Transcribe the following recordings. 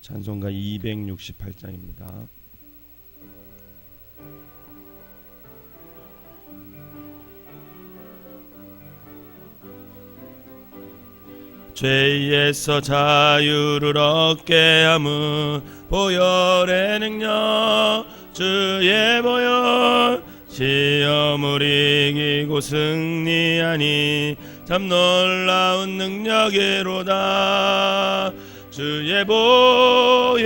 찬송가 268장입니다. 죄에서 자유를 얻게 함은 보혈의 능력 주의 보혈 시험을 이기고 승리하니 참 놀라운 능력이로다. 주의 보혈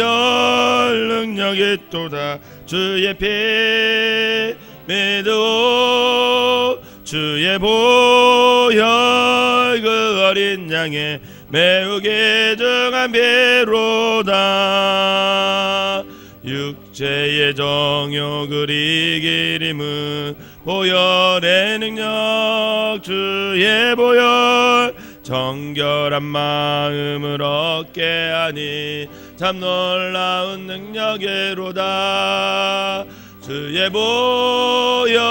능력이 또다. 주의 피 믿어 주의 보혈 그 어린 양의 매우 귀중한 피로다. 육체의 정욕을 이기림은 보혈의 능력 주의 보혈 정결한 마음을 얻게 하니 참 놀라운 능력이로다. 주의 보혈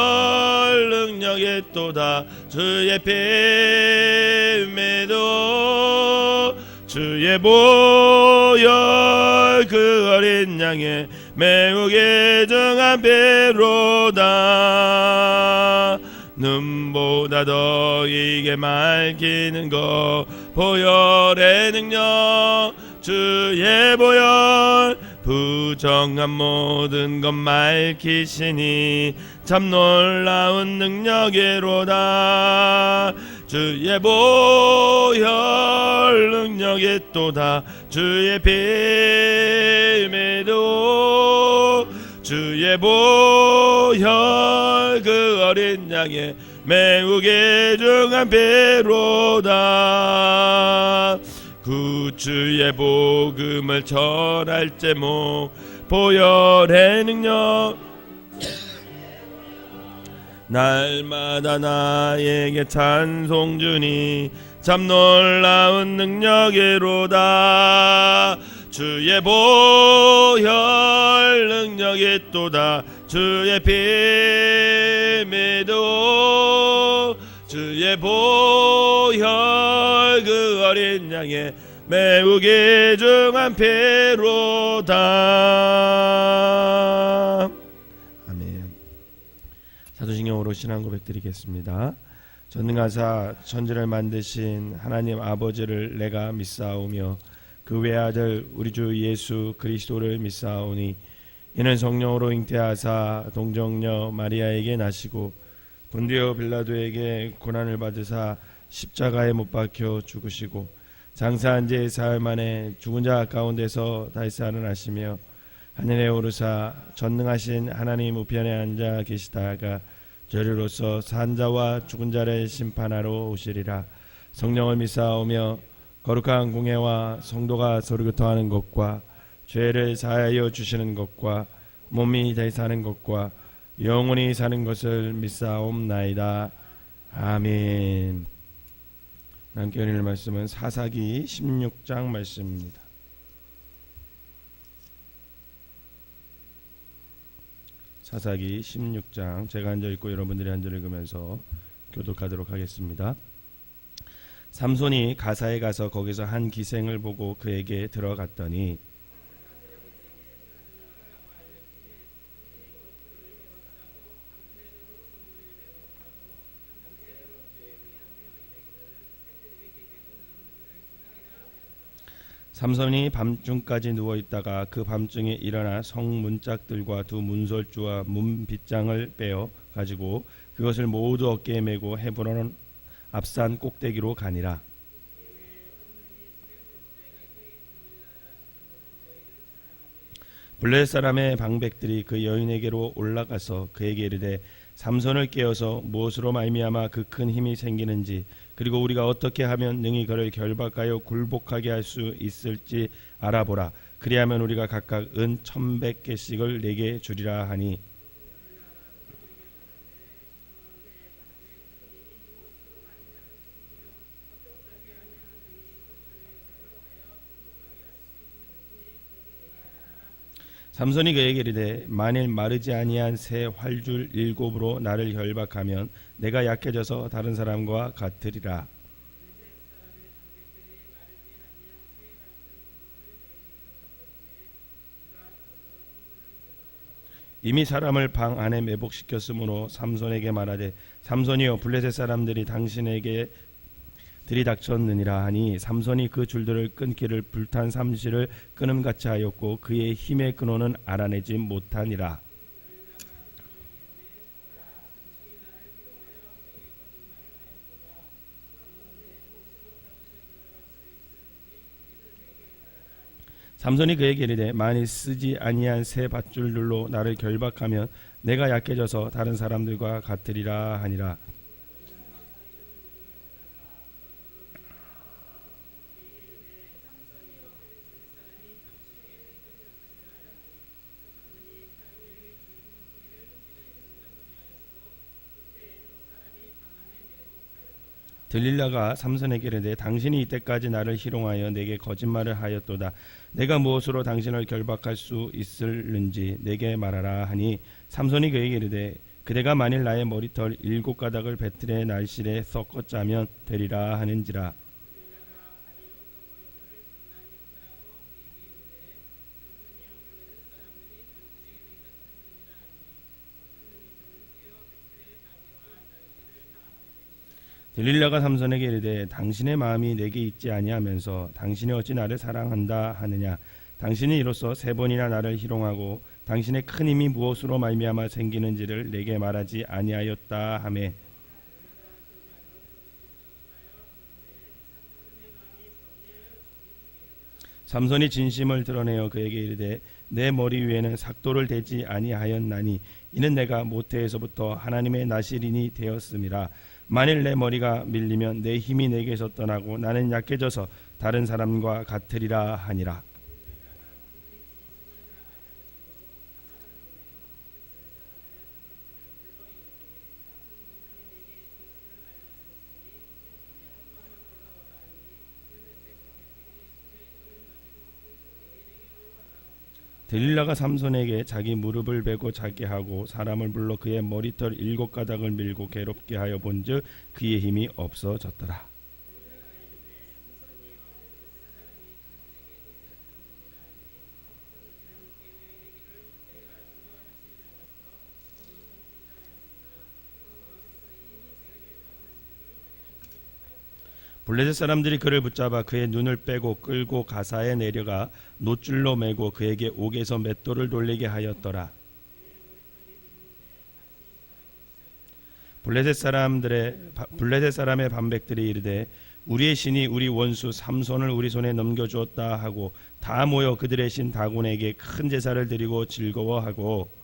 능력이 또다. 주의 피 믿어 주의 보혈 그 어린 양의 매우 귀중한 피로다. 눈보다 더 이게 맑히는 것 보혈의 능력 주의 보혈 부정한 모든 것 맑히시니 참 놀라운 능력이로다. 주의 보혈 능력이 또다. 주의 피 믿어 주의 보혈 그 어린 양의 매우 귀중한 피로다. 구주의 복음을 전할 제목 보혈의 능력 날마다 나에게 찬송 주니 참 놀라운 능력이로다. 주의 보혈 능력이 또다. 주의 피 믿어 주의 보혈 그 어린 양의 매우 귀중한 피로다. 아멘. 사도신경으로 신앙 고백드리겠습니다. 전능하사 천지를 만드신 하나님 아버지를 내가 믿사오며 그 외아들 우리 주 예수 그리스도를 믿사오니 이는 성령으로 잉태하사 동정녀 마리아에게 나시고 본디오 빌라도에게 고난을 받으사 십자가에 못 박혀 죽으시고 장사한 지 사흘 만에 죽은 자 가운데서 다시 살아나시며 하늘에 오르사 전능하신 하나님 우편에 앉아 계시다가 저리로서 산 자와 죽은 자를 심판하러 오시리라. 성령을 믿사오며 거룩한 공회와 성도가 서로 교통하는 것과 죄를 사하여 주시는 것과 몸이 다시 사는 것과 영원히 사는 것을 믿사옵나이다. 아멘. 함께 읽을 말씀은 사사기 16장 말씀입니다. 사사기 16장 제가 앉아 있고 여러분들이 앉아 읽으면서 교독하도록 하겠습니다. 삼손이 가사에 가서 거기서 한 기생을 보고 그에게 들어갔더니 삼손이 밤중까지 누워있다가 그 밤중에 일어나 성 문짝들과 두 문설주와 문빗장을 빼어 가지고 그것을 모두 어깨에 메고 헤브론 앞산 꼭대기로 가니라. 블레셋 사람의 방백들이 그 여인에게로 올라가서 그에게 이르되 삼손을 깨어서 무엇으로 말미암아 그 큰 힘이 생기는지 그리고 우리가 어떻게 하면 능히 그를 결박하여 굴복하게 할 수 있을지 알아보라. 그리하면 우리가 각각 은 1,100개씩을 내게 주리라 하니 삼손이 그에게 이르되 만일 마르지 아니한 새 활줄 7으로 나를 결박하면 내가 약해져서 다른 사람과 같으리라. 이미 사람을 방 안에 매복시켰으므로 삼손에게 말하되 삼손이여 블레셋 사람들이 당신에게 들이닥쳤느니라 하니 삼손이 그 줄들을 끊기를 불탄 삼시를 끊음같이 하였고 그의 힘의 근원은 알아내지 못하니라. 삼손이 그에게 이르되 만일 쓰지 아니한 새 밧줄들로 나를 결박하면 내가 약해져서 다른 사람들과 같으리라 하니라. 들릴라가 삼손에게 이르되 당신이 이때까지 나를 희롱하여 내게 거짓말을 하였도다. 내가 무엇으로 당신을 결박할 수 있을는지 내게 말하라 하니 삼손이 그에게 이르되 그대가 만일 나의 머리털 7가닥을 배틀의 날실에 섞어 짜면 되리라 하는지라. 들릴라가 삼손에게 이르되 당신의 마음이 내게 있지 아니하면서 당신이 어찌 나를 사랑한다 하느냐. 당신이 이로써 3번이나 나를 희롱하고 당신의 큰 힘이 무엇으로 말미암아 생기는지를 내게 말하지 아니하였다 하매 삼손이 진심을 드러내어 그에게 이르되 내 머리 위에는 삭도를 대지 아니하였나니 이는 내가 모태에서부터 하나님의 나실인이 되었음이라. 만일 내 머리가 밀리면 내 힘이 내게서 떠나고 나는 약해져서 다른 사람과 같으리라 하니라. 들릴라가 삼손에게 자기 무릎을 베고 자게 하고 사람을 불러 그의 머리털 7가닥을 밀고 괴롭게 하여 본즉 그의 힘이 없어졌더라. 블레셋 사람들이 그를 붙잡아 그의 눈을 빼고 끌고 가사에 내려가 노줄로 매고 그에게 옥에서 맷돌을 돌리게 하였더라. 블레셋 사람의 반백들이 이르되 우리의 신이 우리 원수 삼손을 우리 손에 넘겨주었다 하고 다 모여 그들의 신 다곤에게 큰 제사를 드리고 즐거워하고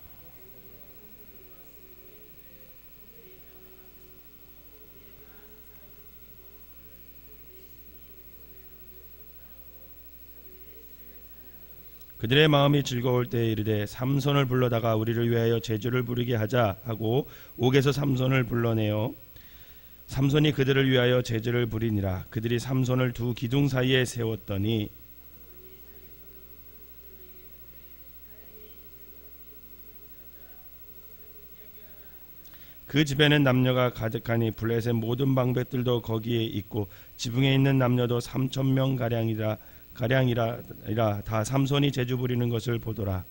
그들의 마음이 즐거울 때에 이르되 삼손을 불러다가 우리를 위하여 제주를 부르게 하자 하고 옥에서 삼손을 불러내어 삼손이 그들을 위하여 제주를 부리니라. 그들이 삼손을 두 기둥 사이에 세웠더니 그 집에는 남녀가 가득하니 블레셋 모든 방백들도 거기에 있고 지붕에 있는 남녀도 3,000명 가량이라 다 삼손이 제주 부리는 것을 보더라.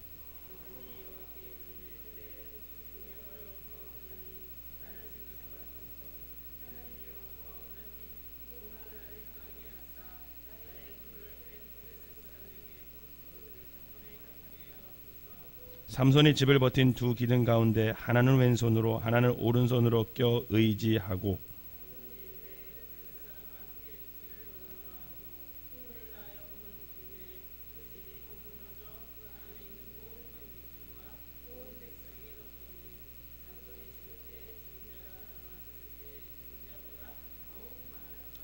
삼손이 집을 버틴 두 기둥 가운데 하나는 왼손으로 하나는 오른손으로 껴 의지하고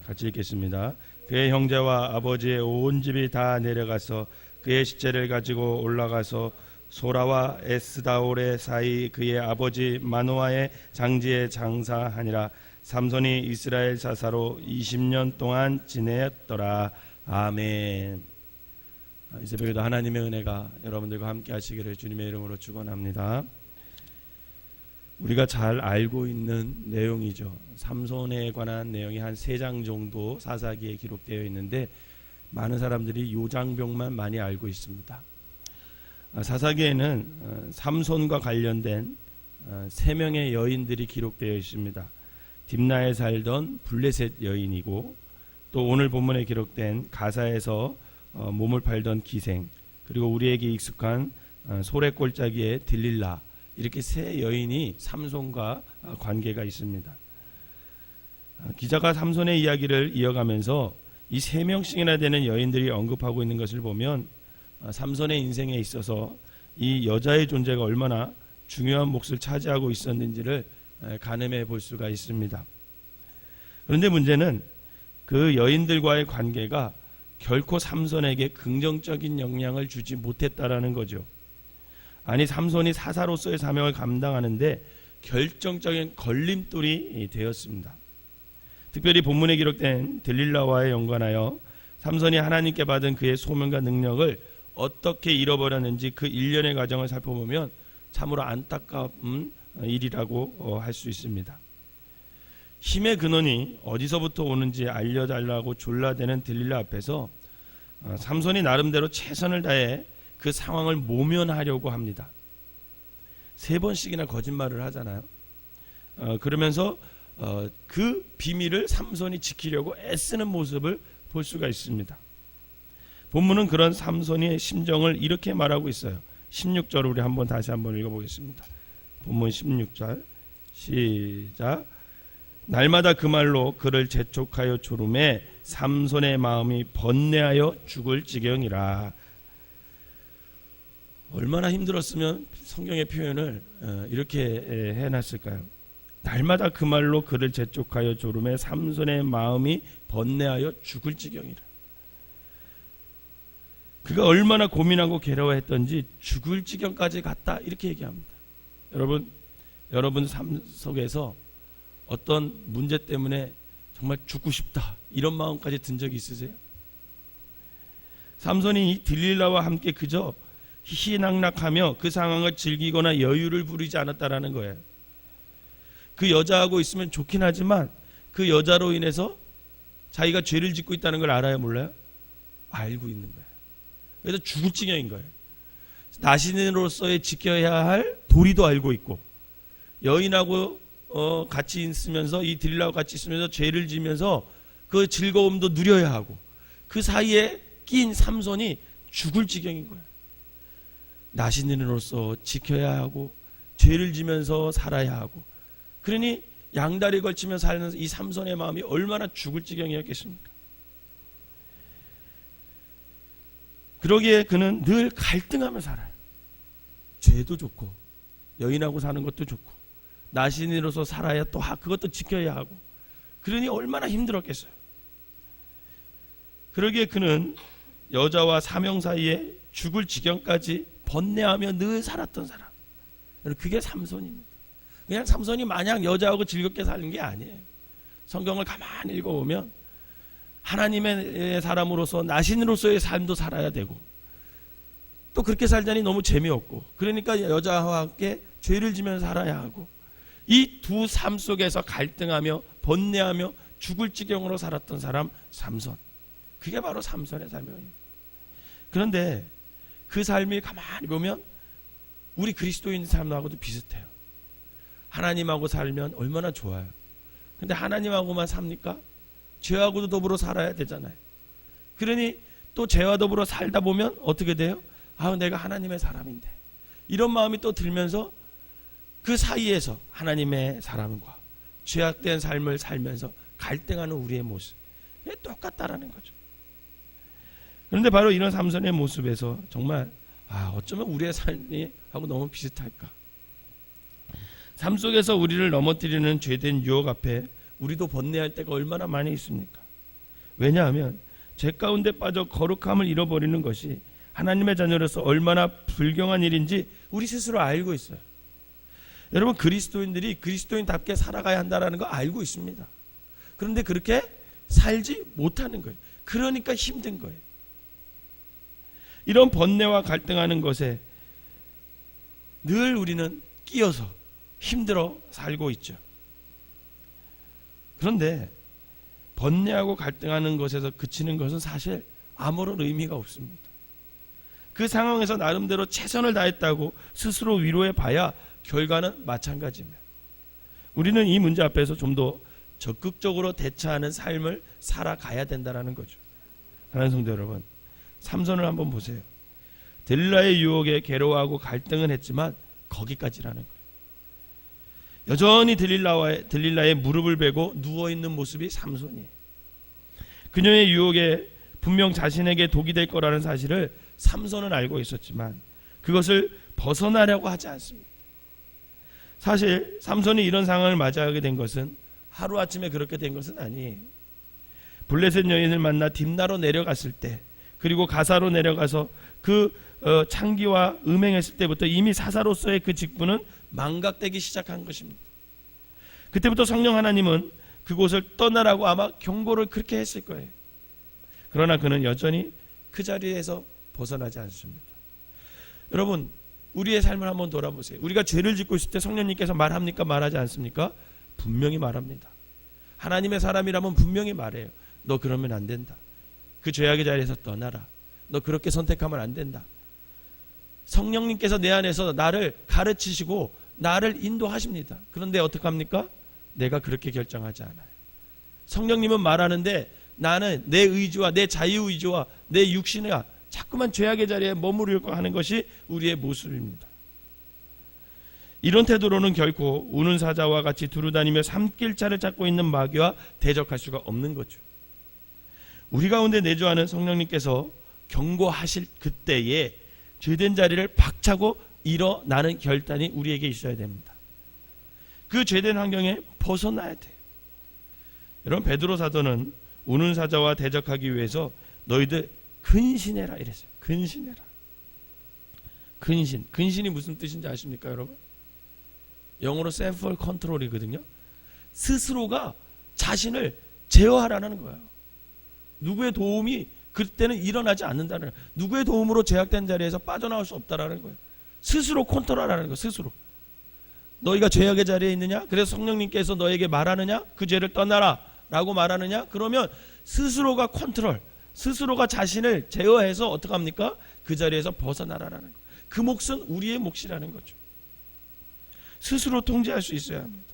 같이 읽겠습니다. 그의 형제와 아버지의 온 집이 다 내려가서 그의 시체를 가지고 올라가서 소라와 에스다올의 사이 그의 아버지 마노아의 장지에 장사하니라. 삼손이 이스라엘 사사로 20년 동안 지냈더라. 아멘. 이 새벽에도 하나님의 은혜가 여러분들과 함께 하시기를 주님의 이름으로 축원합니다. 우리가 잘 알고 있는 내용이죠. 삼손에 관한 내용이 한 3장 정도 사사기에 기록되어 있는데 많은 사람들이 요 장벽만 많이 알고 있습니다. 사사기에는 삼손과 관련된 3명의 여인들이 기록되어 있습니다. 딥나에 살던 블레셋 여인이고, 또 오늘 본문에 기록된 가사에서 몸을 팔던 기생, 그리고 우리에게 익숙한 소래골짜기의 들릴라, 이렇게 3 여인이 삼손과 관계가 있습니다. 기자가 삼손의 이야기를 이어가면서 이 3명씩이나 되는 여인들이 언급하고 있는 것을 보면 삼손의 인생에 있어서 이 여자의 존재가 얼마나 중요한 몫을 차지하고 있었는지를 가늠해 볼 수가 있습니다. 그런데 문제는 그 여인들과의 관계가 결코 삼손에게 긍정적인 영향을 주지 못했다라는 거죠. 아니, 삼손이 사사로서의 사명을 감당하는데 결정적인 걸림돌이 되었습니다. 특별히 본문에 기록된 들릴라와의 연관하여 삼손이 하나님께 받은 그의 소명과 능력을 어떻게 잃어버렸는지 그 일련의 과정을 살펴보면 참으로 안타까운 일이라고 할 수 있습니다. 힘의 근원이 어디서부터 오는지 알려달라고 졸라대는 들릴라 앞에서 삼손이 나름대로 최선을 다해 그 상황을 모면하려고 합니다. 3번씩이나 거짓말을 하잖아요. 그러면서 그 비밀을 삼손이 지키려고 애쓰는 모습을 볼 수가 있습니다. 본문은 그런 삼손의 심정을 이렇게 말하고 있어요. 16절 우리 다시 한번 읽어보겠습니다. 본문 16절 시작. 날마다 그 말로 그를 재촉하여 조름에 삼손의 마음이 번뇌하여 죽을 지경이라. 얼마나 힘들었으면 성경의 표현을 이렇게 해놨을까요? 날마다 그 말로 그를 재촉하여 조름에 삼손의 마음이 번뇌하여 죽을 지경이라. 그가 얼마나 고민하고 괴로워했던지 죽을 지경까지 갔다, 이렇게 얘기합니다. 여러분 삶 속에서 어떤 문제 때문에 정말 죽고 싶다, 이런 마음까지 든 적이 있으세요? 삼손이 이 들릴라와 함께 그저 희희낙낙하며 그 상황을 즐기거나 여유를 부리지 않았다라는 거예요. 그 여자하고 있으면 좋긴 하지만 그 여자로 인해서 자기가 죄를 짓고 있다는 걸 알아요, 몰라요? 알고 있는 거예요. 그래서 죽을 지경인 거예요. 나신으로서의 지켜야 할 도리도 알고 있고, 여인하고 같이 있으면서, 이 들릴라와 같이 있으면서 죄를 지면서 그 즐거움도 누려야 하고, 그 사이에 낀 삼손이 죽을 지경인 거예요. 나신인으로서 지켜야 하고 죄를 지면서 살아야 하고, 그러니 양다리 걸치며 살면서 이 삼손의 마음이 얼마나 죽을 지경이었겠습니까? 그러기에 그는 늘 갈등하며 살아요. 죄도 좋고 여인하고 사는 것도 좋고 나신이로서 살아야 또 그것도 지켜야 하고, 그러니 얼마나 힘들었겠어요. 그러기에 그는 여자와 사명 사이에 죽을 지경까지 번뇌하며 늘 살았던 사람, 그게 삼손입니다. 그냥 삼손이 마냥 여자하고 즐겁게 사는 게 아니에요. 성경을 가만히 읽어보면 하나님의 사람으로서 나신으로서의 삶도 살아야 되고, 또 그렇게 살자니 너무 재미없고, 그러니까 여자와 함께 죄를 지면서 살아야 하고, 이 두 삶 속에서 갈등하며 번뇌하며 죽을 지경으로 살았던 사람 삼손, 그게 바로 삼손의 삶이에요. 그런데 그 삶이 가만히 보면 우리 그리스도인 삶하고도 비슷해요. 하나님하고 살면 얼마나 좋아요. 근데 하나님하고만 삽니까? 죄하고도 더불어 살아야 되잖아요. 그러니 또 죄와 더불어 살다 보면 어떻게 돼요? 내가 하나님의 사람인데, 이런 마음이 또 들면서 그 사이에서 하나님의 사람과 죄악된 삶을 살면서 갈등하는 우리의 모습, 똑같다라는 거죠. 그런데 바로 이런 삼손의 모습에서 정말 어쩌면 우리의 삶이 하고 너무 비슷할까. 삶 속에서 우리를 넘어뜨리는 죄된 유혹 앞에 우리도 번뇌할 때가 얼마나 많이 있습니까? 왜냐하면 죄 가운데 빠져 거룩함을 잃어버리는 것이 하나님의 자녀로서 얼마나 불경한 일인지 우리 스스로 알고 있어요. 여러분, 그리스도인들이 그리스도인답게 살아가야 한다는 거 알고 있습니다. 그런데 그렇게 살지 못하는 거예요. 그러니까 힘든 거예요. 이런 번뇌와 갈등하는 것에 늘 우리는 끼어서 힘들어 살고 있죠. 그런데 번뇌하고 갈등하는 것에서 그치는 것은 사실 아무런 의미가 없습니다. 그 상황에서 나름대로 최선을 다했다고 스스로 위로해 봐야 결과는 마찬가지입니다. 우리는 이 문제 앞에서 좀 더 적극적으로 대처하는 삶을 살아가야 된다는 거죠. 사랑하는 성도 여러분, 삼손을 한번 보세요. delil라의 유혹에 괴로워하고 갈등은 했지만 거기까지라는 거예요. 여전히 delil라의 무릎을 베고 누워있는 모습이 삼손이에요. 그녀의 유혹에 분명 자신에게 독이 될 거라는 사실을 삼손은 알고 있었지만 그것을 벗어나려고 하지 않습니다. 사실 삼손이 이런 상황을 맞이하게 된 것은 하루아침에 그렇게 된 것은 아니에요. 블레셋 여인을 만나 딥나로 내려갔을 때, 그리고 가사로 내려가서 그 창기와 음행했을 때부터 이미 사사로서의 그 직분은 망각되기 시작한 것입니다. 그때부터 성령 하나님은 그곳을 떠나라고 아마 경고를 그렇게 했을 거예요. 그러나 그는 여전히 그 자리에서 벗어나지 않습니다. 여러분, 우리의 삶을 한번 돌아보세요. 우리가 죄를 짓고 있을 때 성령님께서 말합니까? 말하지 않습니까? 분명히 말합니다. 하나님의 사람이라면 분명히 말해요. 너 그러면 안 된다. 그 죄악의 자리에서 떠나라. 너 그렇게 선택하면 안 된다. 성령님께서 내 안에서 나를 가르치시고 나를 인도하십니다. 그런데 어떡합니까? 내가 그렇게 결정하지 않아요. 성령님은 말하는데 나는 내 의지와 내 자유의지와 내 육신과 자꾸만 죄악의 자리에 머무르려고 하는 것이 우리의 모습입니다. 이런 태도로는 결코 우는 사자와 같이 두루다니며 삼킬차를 찾고 있는 마귀와 대적할 수가 없는 거죠. 우리 가운데 내주하는 성령님께서 경고하실 그때에 죄된 자리를 박차고 일어나는 결단이 우리에게 있어야 됩니다. 그 죄된 환경에 벗어나야 돼요. 여러분, 베드로 사도는 우는 사자와 대적하기 위해서 너희들 근신해라 이랬어요. 근신해라. 근신이 무슨 뜻인지 아십니까, 여러분? 영어로 self control이거든요. 스스로가 자신을 제어하라는 거예요. 누구의 도움이 그때는 일어나지 않는다는 거예요. 누구의 도움으로 제약된 자리에서 빠져나올 수 없다라는 거예요. 스스로 컨트롤하라는 거예요. 스스로. 너희가 죄악의 자리에 있느냐? 그래서 성령님께서 너에게 말하느냐? 그 죄를 떠나라 라고 말하느냐? 그러면 스스로가 컨트롤, 스스로가 자신을 제어해서 어떻게 합니까? 그 자리에서 벗어나라라는 거예요. 그 몫은 우리의 몫이라는 거죠. 스스로 통제할 수 있어야 합니다.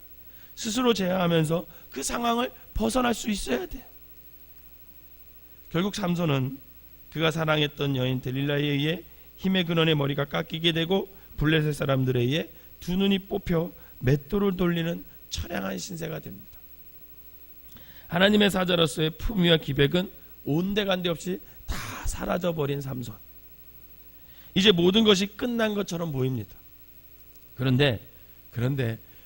스스로 제어하면서 그 상황을 벗어날 수 있어야 돼요. 결국 삼손은 그가 사랑했던 여인 delil라에 의해 힘의 근원의 머리가 깎이게 되고 블레셋 사람들에 의해 두 눈이 뽑혀 맷돌을 돌리는 처량한 신세가 됩니다. 하나님의 사자로서의 품위와 기백은 온데간데 없이 다 사라져버린 삼손. 이제 모든 것이 끝난 것처럼 보입니다. 그런데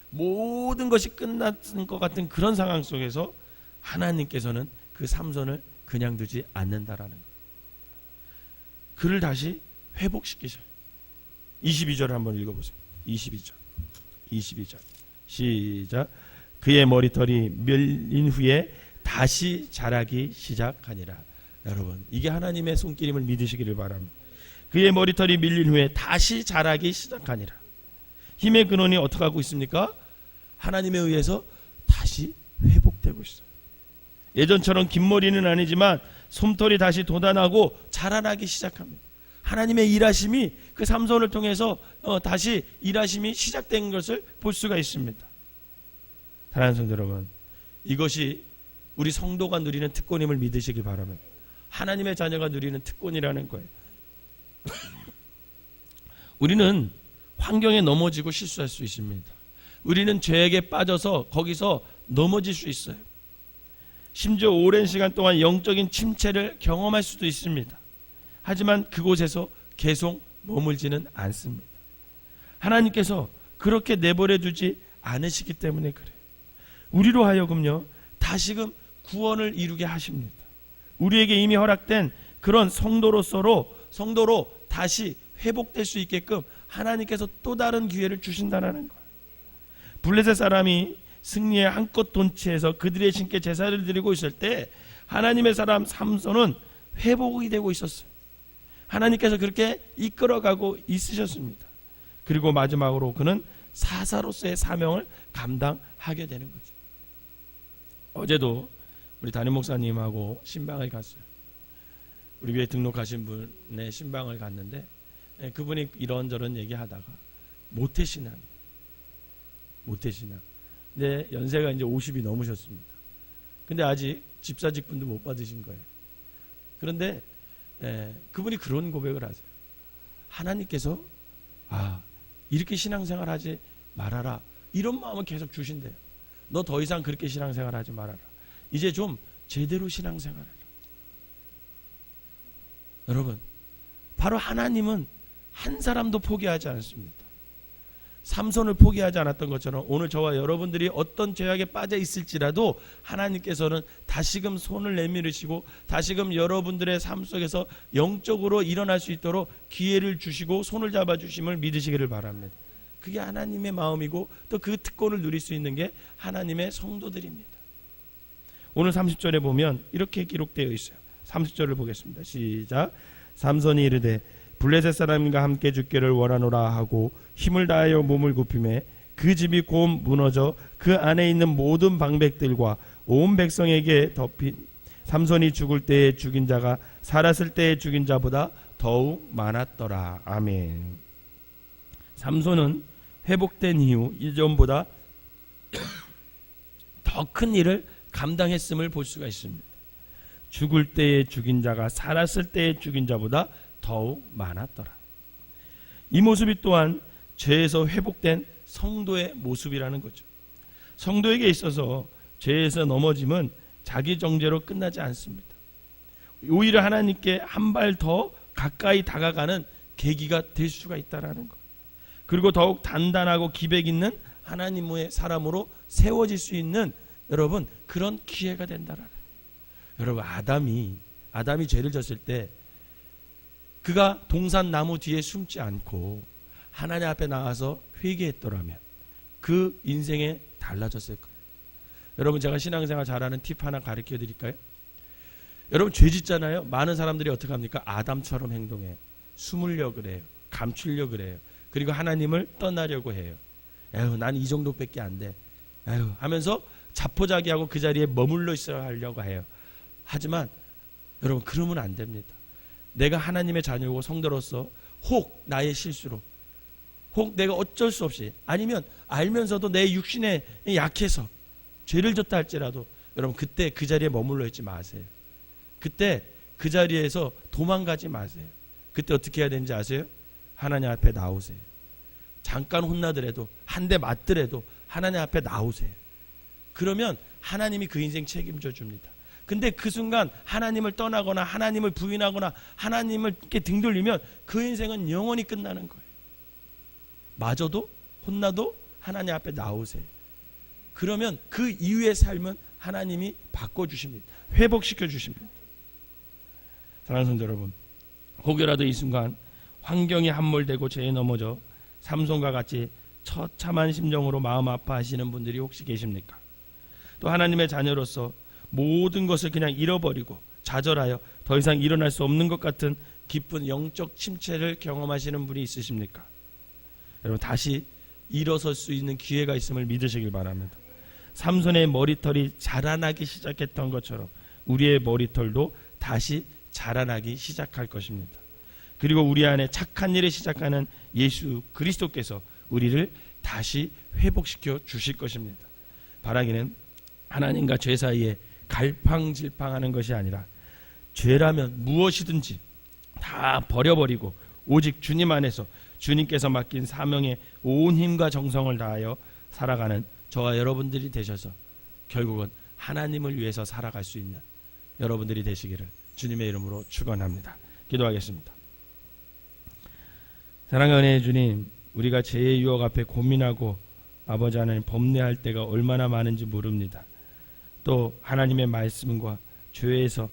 모든 것이 끝난 것 같은 그런 상황 속에서 하나님께서는 그 삼손을 그냥 두지 않는다라는 거예요. 그를 다시 회복시키셔요. 22절을 한번 읽어보세요. 22절 시작. 그의 머리털이 밀린 후에 다시 자라기 시작하니라. 여러분, 이게 하나님의 손길임을 믿으시기를 바랍니다. 그의 머리털이 밀린 후에 다시 자라기 시작하니라. 힘의 근원이 어떻게 하고 있습니까? 하나님에 의해서 다시 회복되고 있어요. 예전처럼 긴 머리는 아니지만 솜털이 다시 돋아나고 자라나기 시작합니다. 하나님의 일하심이 그 삼손을 통해서 다시 일하심이 시작된 것을 볼 수가 있습니다. 사랑하는 성도 여러분, 이것이 우리 성도가 누리는 특권임을 믿으시기 바랍니다. 하나님의 자녀가 누리는 특권이라는 거예요. 우리는 환경에 넘어지고 실수할 수 있습니다. 우리는 죄에게 빠져서 거기서 넘어질 수 있어요. 심지어 오랜 시간 동안 영적인 침체를 경험할 수도 있습니다. 하지만 그곳에서 계속 머물지는 않습니다. 하나님께서 그렇게 내버려 두지 않으시기 때문에 그래요. 우리로 하여금요, 다시금 구원을 이루게 하십니다. 우리에게 이미 허락된 그런 성도로 다시 회복될 수 있게끔 하나님께서 또 다른 기회를 주신다는 거예요. 블레셋 사람이 승리의 한껏 돈치에서 그들의 신께 제사를 드리고 있을 때 하나님의 사람 삼손은 회복이 되고 있었어요. 하나님께서 그렇게 이끌어가고 있으셨습니다. 그리고 마지막으로 그는 사사로서의 사명을 감당하게 되는 거죠. 어제도 우리 담임 목사님하고 신방을 갔어요. 우리 교회 등록하신 분의 신방을 갔는데 그분이 이런저런 얘기하다가 모태신앙. 근데 연세가 이제 50이 넘으셨습니다. 근데 아직 집사 직분도 못 받으신 거예요. 그런데 그분이 그런 고백을 하세요. 하나님께서 이렇게 신앙생활 하지 말아라. 이런 마음을 계속 주신대요. 너 더 이상 그렇게 신앙생활 하지 말아라. 이제 좀 제대로 신앙생활해라. 여러분, 바로 하나님은 한 사람도 포기하지 않습니다. 삼손을 포기하지 않았던 것처럼 오늘 저와 여러분들이 어떤 죄악에 빠져 있을지라도 하나님께서는 다시금 손을 내밀으시고 다시금 여러분들의 삶 속에서 영적으로 일어날 수 있도록 기회를 주시고 손을 잡아주심을 믿으시기를 바랍니다. 그게 하나님의 마음이고 또 그 특권을 누릴 수 있는 게 하나님의 성도들입니다. 오늘 30절에 보면 이렇게 기록되어 있어요. 30절을 보겠습니다. 시작. 삼손이 이르되 블레셋 사람과 함께 죽기를 원하노라 하고 힘을 다하여 몸을 굽히매 그 집이 곧 무너져 그 안에 있는 모든 방백들과 온 백성에게 덮인 삼손이 죽을 때에 죽인 자가 살았을 때에 죽인 자보다 더욱 많았더라. 아멘. 삼손은 회복된 이후 이전보다 더 큰 일을 감당했음을 볼 수가 있습니다. 죽을 때에 죽인 자가 살았을 때에 죽인 자보다 더욱 많았더라. 이 모습이 또한 죄에서 회복된 성도의 모습이라는 거죠. 성도에게 있어서 죄에서 넘어짐은 자기 정죄로 끝나지 않습니다. 오히려 하나님께 한 발 더 가까이 다가가는 계기가 될 수가 있다라는 것. 그리고 더욱 단단하고 기백 있는 하나님의 사람으로 세워질 수 있는 여러분 그런 기회가 된다라는 거예요. 여러분 아담이 죄를 졌을 때 그가 동산 나무 뒤에 숨지 않고 하나님 앞에 나와서 회개했더라면 그 인생에 달라졌을 거예요. 여러분 제가 신앙생활 잘하는 팁 하나 가르쳐 드릴까요? 여러분 죄 짓잖아요. 많은 사람들이 어떻게 합니까? 아담처럼 행동해요. 숨으려고 그래요. 감추려고 그래요. 그리고 하나님을 떠나려고 해요. 에휴 난 이 정도밖에 안 돼. 에휴 하면서 자포자기하고 그 자리에 머물러 있어야 하려고 해요. 하지만 여러분 그러면 안 됩니다. 내가 하나님의 자녀고 성도로서 혹 나의 실수로 혹 내가 어쩔 수 없이 아니면 알면서도 내 육신에 약해서 죄를 졌다 할지라도 여러분 그때 그 자리에 머물러 있지 마세요. 그때 그 자리에서 도망가지 마세요. 그때 어떻게 해야 되는지 아세요? 하나님 앞에 나오세요. 잠깐 혼나더라도 한 대 맞더라도 하나님 앞에 나오세요. 그러면 하나님이 그 인생 책임져 줍니다. 근데 그 순간 하나님을 떠나거나 하나님을 부인하거나 하나님을 이렇게 등 돌리면 그 인생은 영원히 끝나는 거예요. 마저도 혼나도 하나님 앞에 나오세요. 그러면 그 이후의 삶은 하나님이 바꿔주십니다. 회복시켜 주십니다. 사랑하는 성도 여러분, 혹여라도 이 순간 환경이 함몰되고 죄에 넘어져 삼손과 같이 처참한 심정으로 마음 아파하시는 분들이 혹시 계십니까? 또 하나님의 자녀로서 모든 것을 그냥 잃어버리고 좌절하여 더 이상 일어날 수 없는 것 같은 깊은 영적 침체를 경험하시는 분이 있으십니까? 여러분 다시 일어설 수 있는 기회가 있음을 믿으시길 바랍니다. 삼손의 머리털이 자라나기 시작했던 것처럼 우리의 머리털도 다시 자라나기 시작할 것입니다. 그리고 우리 안에 착한 일을 시작하는 예수 그리스도께서 우리를 다시 회복시켜 주실 것입니다. 바라기는 하나님과 죄 사이에 갈팡질팡하는 것이 아니라 죄라면 무엇이든지 다 버려버리고 오직 주님 안에서 주님께서 맡긴 사명에 온 힘과 정성을 다하여 살아가는 저와 여러분들이 되셔서 결국은 하나님을 위해서 살아갈 수 있는 여러분들이 되시기를 주님의 이름으로 축원합니다. 기도하겠습니다. 사랑의 은혜의 주님, 우리가 죄의 유혹 앞에 고민하고 아버지 하나님 범례할 때가 얼마나 많은지 모릅니다. 또 하나님의 말씀과 죄에서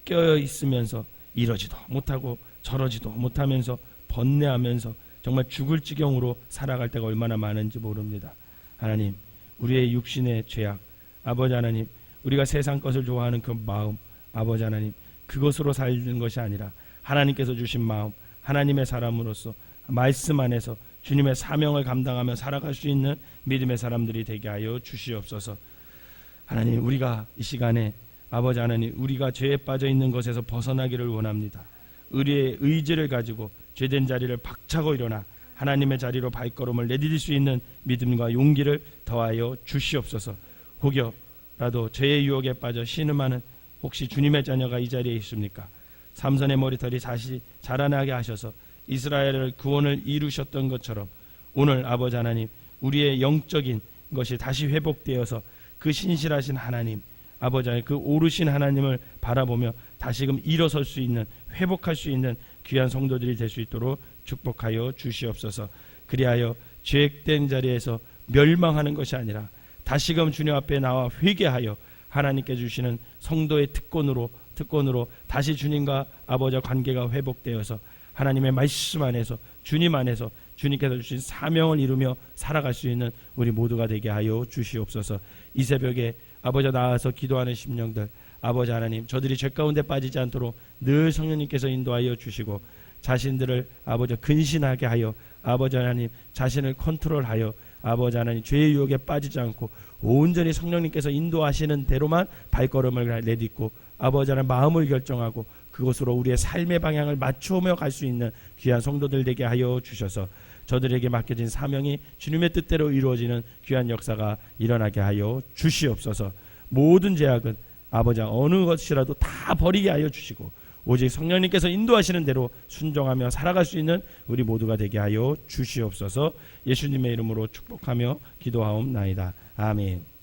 껴 있으면서 이러지도 못하고 저러지도 못하면서 번뇌하면서 정말 죽을 지경으로 살아갈 때가 얼마나 많은지 모릅니다. 하나님, 우리의 육신의 죄악, 아버지 하나님, 우리가 세상 것을 좋아하는 그 마음, 아버지 하나님, 그것으로 살는 것이 아니라 하나님께서 주신 마음, 하나님의 사람으로서 말씀 안에서 주님의 사명을 감당하며 살아갈 수 있는 믿음의 사람들이 되게 하여 주시옵소서. 하나님, 우리가 이 시간에 아버지 하나님, 우리가 죄에 빠져 있는 것에서 벗어나기를 원합니다. 우리의 의지를 가지고 죄된 자리를 박차고 일어나 하나님의 자리로 발걸음을 내디딜 수 있는 믿음과 용기를 더하여 주시옵소서. 혹여라도 죄의 유혹에 빠져 신음하는 혹시 주님의 자녀가 이 자리에 있습니까? 삼손의 머리털이 다시 자라나게 하셔서 이스라엘을 구원을 이루셨던 것처럼 오늘 아버지 하나님, 우리의 영적인 것이 다시 회복되어서 그 신실하신 하나님, 아버지 하나님, 그 오르신 하나님을 바라보며 다시금 일어설 수 있는, 회복할 수 있는 귀한 성도들이 될 수 있도록 축복하여 주시옵소서. 그리하여 죄악된 자리에서 멸망하는 것이 아니라 다시금 주님 앞에 나와 회개하여 하나님께 주시는 성도의 특권으로 다시 주님과 아버지와 관계가 회복되어서 하나님의 말씀 안에서, 주님 안에서 주님께서 주신 사명을 이루며 살아갈 수 있는 우리 모두가 되게 하여 주시옵소서. 이 새벽에 아버지 나와서 기도하는 심령들, 아버지 하나님, 저들이 죄 가운데 빠지지 않도록 늘 성령님께서 인도하여 주시고 자신들을 아버지 근신하게 하여 아버지 하나님 자신을 컨트롤하여 아버지 하나님 죄의 유혹에 빠지지 않고 온전히 성령님께서 인도하시는 대로만 발걸음을 내딛고 아버지 하나님 마음을 결정하고 그것으로 우리의 삶의 방향을 맞추며 갈 수 있는 귀한 성도들 되게 하여 주셔서 저들에게 맡겨진 사명이 주님의 뜻대로 이루어지는 귀한 역사가 일어나게 하여 주시옵소서. 모든 죄악은 아버지 어느 것이라도 다 버리게 하여 주시고 오직 성령님께서 인도하시는 대로 순종하며 살아갈 수 있는 우리 모두가 되게 하여 주시옵소서. 예수님의 이름으로 축복하며 기도하옵나이다. 아멘.